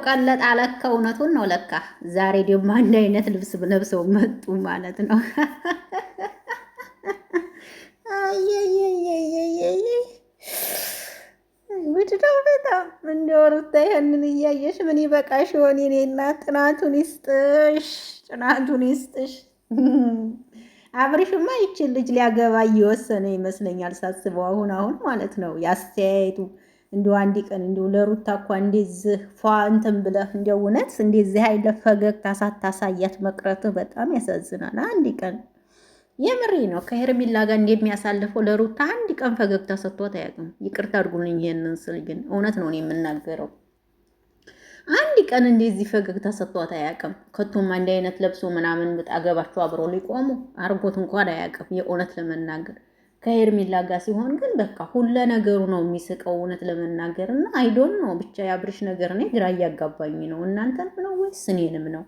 ቀለጥ አለካ። እውነቱን ነው ለካ። ዛሬ ደግሞ አንድ አይነት ልብስ ለብሰው መጡ ማለት ነው። ውድ ነው በጣም እንደው ሩታ ይሄንን እያየሽ ምን ይበቃሽ ይሆን? የኔ እናት ጥናቱን ይስጥሽ፣ ጥናቱን ይስጥሽ። አብርሽማ ይችን ልጅ ሊያገባ እየወሰነ ይመስለኛል ሳስበው፣ አሁን ማለት ነው ያስተያየቱ። እንደው አንድ ቀን እንደው ለሩታ እኮ እንደዚህ ፏ እንትን ብለህ እንደው እውነት እንደዚህ አይነት ፈገግታ ሳታሳያት መቅረት በጣም ያሳዝናል። አንድ ቀን የምሬ ነው ከሄርሜላ ጋር እንደሚያሳልፈው ለሩታ አንድ ቀን ፈገግታ ሰጥቷት አያውቅም። ይቅርታ አድርጉልኝ ይሄንን ስል ግን እውነት ነው የምናገረው። አንድ ቀን እንደዚህ ፈገግታ ሰጥቷት አያውቅም። ከቶም አንድ አይነት ለብሶ ምናምን አገባቸው አብረው ሊቆሙ አርጎት እንኳን አያውቅም። የእውነት ለመናገር ከሄርሜላ ጋር ሲሆን ግን በቃ ሁለ ነገሩ ነው የሚስቀው። እውነት ለመናገር እና አይዶን ነው ብቻ የአብርሽ ነገር እኔ ግራ እያጋባኝ ነው። እናንተን ነው ወይስ እኔንም ነው?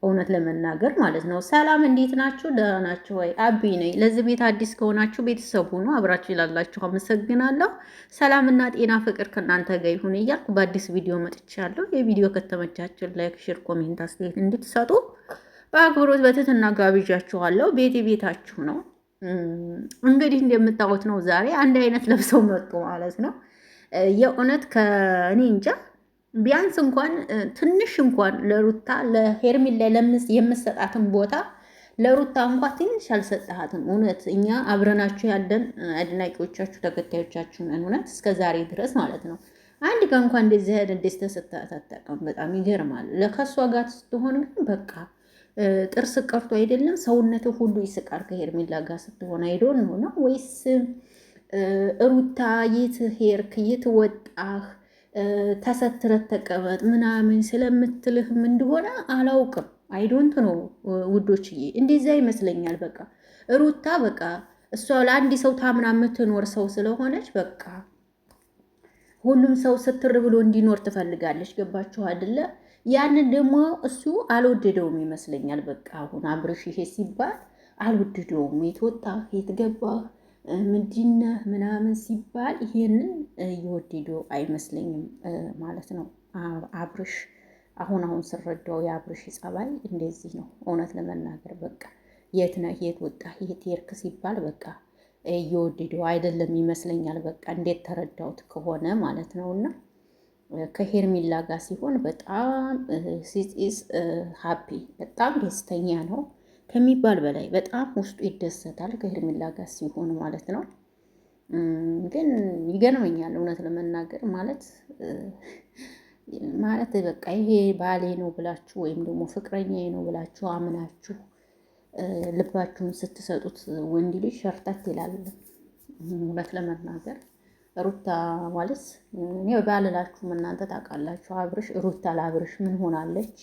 እውነት ለመናገር ማለት ነው። ሰላም እንዴት ናችሁ? ደህና ናችሁ ወይ? አቢ ነኝ። ለዚህ ቤት አዲስ ከሆናችሁ ቤተሰብ ሁኑ። አብራችሁ ይላላችሁ። አመሰግናለሁ። ሰላምና ጤና ፍቅር ከእናንተ ጋር ይሁን እያልኩ በአዲስ ቪዲዮ መጥቻለሁ። የቪዲዮ ከተመቻችሁ ላይክ፣ ሼር፣ ኮሜንት አስተያየት እንድትሰጡ በአክብሮት በትህትና ጋብዣችኋለሁ። ቤቴ ቤታችሁ ነው። እንግዲህ እንደምታዩት ነው ዛሬ አንድ አይነት ለብሰው መጡ ማለት ነው። የእውነት ከእኔ እንጃ ቢያንስ እንኳን ትንሽ እንኳን ለሩታ ለሄርሜላ የምሰጣትን ቦታ ለሩታ እንኳን ትንሽ አልሰጠሃትም። እውነት እኛ አብረናችሁ ያለን አድናቂዎቻችሁ ተከታዮቻችሁ ነን። እውነት እስከ ዛሬ ድረስ ማለት ነው። አንድ ቀን እንኳን እንደዚህ አይነት ደስታ ስታታጠቀም በጣም ይገርማል። ለከሷ ጋር ስትሆን ግን በቃ ጥርስ ቀርቶ አይደለም ሰውነቱ ሁሉ ይስቃል። ከሄርሜላ ጋር ስትሆን አይዶን ነው ወይስ ሩታ የት ሄርክ የት ወጣህ ተሰትረት ተቀመጥ ምናምን ስለምትልህም እንደሆነ አላውቅም። አይዶንት ነው ውዶችዬ፣ እንደዛ ይመስለኛል። በቃ ሩታ በቃ እሷ ለአንድ ሰው ታምና የምትኖር ሰው ስለሆነች በቃ ሁሉም ሰው ስትር ብሎ እንዲኖር ትፈልጋለች። ገባችሁ አይደለ? ያንን ደግሞ እሱ አልወደደውም ይመስለኛል። በቃ አሁን አብርሽ ይሄ ሲባል አልወደደውም። የት ወጣህ የት ገባህ ምንድነህ ምናምን ሲባል ይሄንን እየወደደው አይመስለኝም ማለት ነው አብርሽ። አሁን ስረዳው የአብርሽ ጸባይ እንደዚህ ነው። እውነት ለመናገር በቃ የት ነህ የት ወጣህ የት ሄድክ ሲባል በቃ እየወደደው አይደለም ይመስለኛል። በቃ እንዴት ተረዳውት ከሆነ ማለት ነውና ከሄርሜላ ጋር ሲሆን በጣም ሲስ ሃፒ በጣም ደስተኛ ነው ከሚባል በላይ በጣም ውስጡ ይደሰታል ከሄርሜላ ጋር ሲሆን ማለት ነው። ግን ይገርመኛል እውነት ለመናገር ማለት በቃ ይሄ ባሌ ነው ብላችሁ ወይም ደግሞ ፍቅረኛዬ ነው ብላችሁ አምናችሁ ልባችሁን ስትሰጡት ወንድ ልጅ ሸርተት ይላል። እውነት ለመናገር ሩታ ማለት እኔ ባልላችሁም እናንተ ታውቃላችሁ። አብርሽ ሩታ ለአብርሽ ምን ሆናለች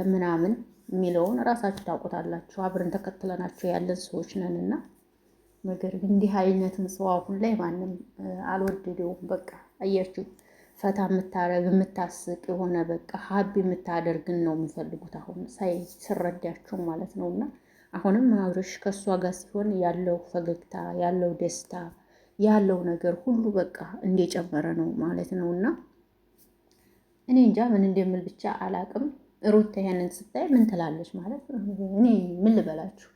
ምናምን የሚለውን ራሳችሁ ታውቁታላችሁ። አብረን ተከትለናቸው ያለን ሰዎች ነንና፣ ነገር ግን እንዲህ አይነትን ሰው አሁን ላይ ማንም አልወደደውም። በቃ አያችሁ፣ ፈታ የምታረግ የምታስቅ የሆነ በቃ ሀቢ የምታደርግን ነው የሚፈልጉት አሁን ስረዳችሁ ማለት ነውና፣ አሁንም አብርሽ ከእሷ ጋር ሲሆን ያለው ፈገግታ ያለው ደስታ ያለው ነገር ሁሉ በቃ እንደጨመረ ነው ማለት ነውና፣ እኔ እንጃ ምን እንደምል ብቻ አላቅም። ሩታ ያንን ስታይ ምን ትላለች ማለት እኔ ምን ልበላችሁ?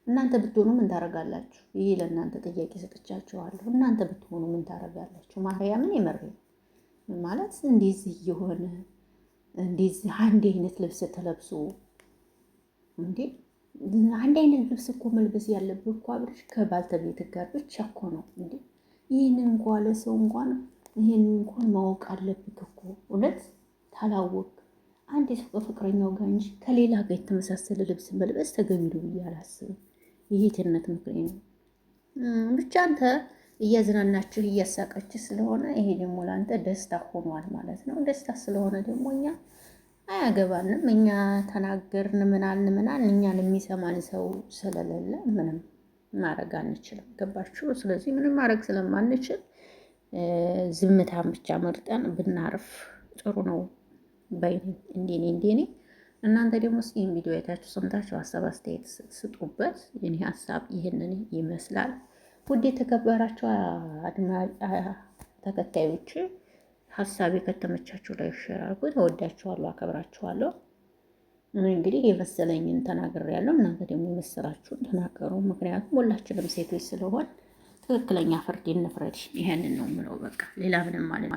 እናንተ ብትሆኑ ምን ታረጋላችሁ? ይሄ ለእናንተ ጥያቄ ሰጥቻችኋለሁ። እናንተ ብትሆኑ ምን ታረጋላችሁ? ማርያምን የመሬ ማለት እንደዚህ የሆነ እንደዚህ አንድ አይነት ልብስ ተለብሶ እንዴ! አንድ አይነት ልብስ እኮ መልበስ ያለብህ እኮ አብረሽ ከባልተቤት ጋር ብቻ እኮ ነው እንዴ! ይህንን እንኳን ለሰው እንኳን ይህንን እንኳን ማወቅ አለብህ እኮ እውነት ታላወቅ አንድ ሰው ከፍቅረኛው ጋር እንጂ ከሌላ ጋር የተመሳሰለ ልብስ መልበስ ተገቢ ነው ብዬ አላስብም። ይሄ ትነት ምክሬ ነው። ብቻ አንተ እያዝናናችሁ እያሳቀችህ ስለሆነ ይሄ ደግሞ ለአንተ ደስታ ሆኗል ማለት ነው። ደስታ ስለሆነ ደግሞ እኛ አያገባንም። እኛ ተናገርን ምናልን እኛን የሚሰማን ሰው ስለሌለ ምንም ማድረግ አንችልም። ገባችሁ? ስለዚህ ምንም ማድረግ ስለማንችል ዝምታን ብቻ መርጠን ብናርፍ ጥሩ ነው። እንዴኔ እናንተ ደግሞ እስኪ ይህን ቪዲዮ አይታችሁ ሰምታችሁ ሀሳብ አስተያየት ስጡበት። የኔ ሀሳብ ይህንን ይመስላል። ውድ የተከበራችሁ ተከታዮች ሀሳቤ ከተመቻችሁ ላይ ሼር አድርጉ። ተወዳችኋለሁ፣ አከብራችኋለሁ። እንግዲህ የመሰለኝን ተናግሬያለሁ። እናንተ ደግሞ የመሰላችሁን ተናገሩ። ምክንያቱም ሁላችንም ሴቶች ስለሆን ትክክለኛ ፍርድ እንፍረድ። ይሄንን ነው የምለው። በቃ ሌላ ምንም ማለት